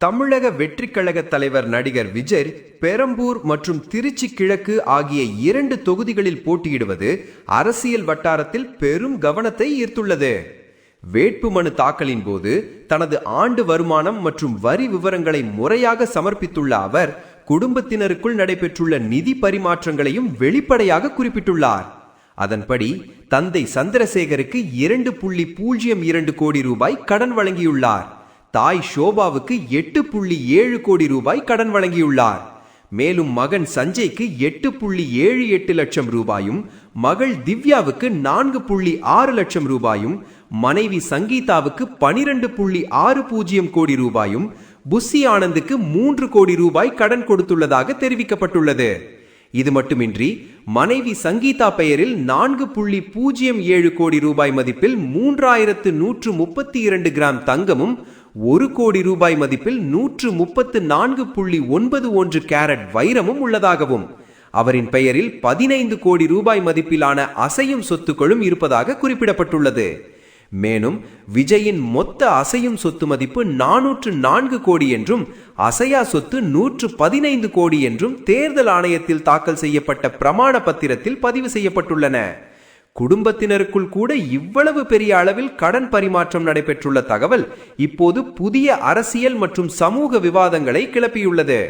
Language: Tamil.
தமிழக வெற்றிக் கழக தலைவர் நடிகர் விஜய் பெரம்பூர் மற்றும் திருச்சி கிழக்கு ஆகிய 2 தொகுதிகளில் போட்டியிடுவது அரசியல் வட்டாரத்தில் பெரும் கவனத்தை ஈர்த்துள்ளது. வேட்புமனு தாக்கலின் போது தனது ஆண்டு வருமானம் மற்றும் வரி விவரங்களை முறையாக சமர்ப்பித்துள்ள அவர் குடும்பத்தினருக்குள் நடைபெற்றுள்ள நிதி பரிமாற்றங்களையும் வெளிப்படையாக குறிப்பிட்டுள்ளார். அதன்படி தந்தை சந்திரசேகருக்கு 2.02 கோடி ரூபாய் கடன் வழங்கியுள்ளார். தாய் ஷோபாவுக்கு 8.7 கோடி ரூபாய் கடன் வழங்கியுள்ளார். மேலும் மகன் சஞ்சய்க்கு 8.78 லட்சம் ரூபாயும், மகள் திவ்யாவுக்கு 4.6 லட்சம் ரூபாயும், மனைவி சங்கீதாவுக்கு 12.60 கோடி ரூபாயும், புஸ்ஸி ஆனந்துக்கு 3 கோடி ரூபாய் கடன் கொடுத்துள்ளதாக தெரிவிக்கப்பட்டுள்ளது. இது மட்டுமின்றி மனைவி சங்கீதா பெயரில் 4.07 கோடி ரூபாய் மதிப்பில் 3132 கிராம் தங்கமும், 1 கோடி ரூபாய் மதிப்பில் 134.91 கேரட் வைரமும் உள்ளதாகவும், அவரின் பெயரில் 15 கோடி ரூபாய் மதிப்பிலான அசையும் சொத்துக்களும் இருப்பதாக குறிப்பிடப்பட்டுள்ளது. மேலும் விஜயின் மொத்த அசையும் சொத்து மதிப்பு 404 கோடி என்றும், அசையா சொத்து 115 கோடி என்றும் தேர்தல் ஆணையத்தில் தாக்கல் செய்யப்பட்ட பிரமாண பத்திரத்தில் பதிவு செய்யப்பட்டுள்ளன. குடும்பத்தினருக்குள் கூட இவ்வளவு பெரிய அளவில் கடன் பரிமாற்றம் நடைபெற்றுள்ள தகவல் இப்போது புதிய அரசியல் மற்றும் சமூக விவாதங்களை கிளப்பியுள்ளது.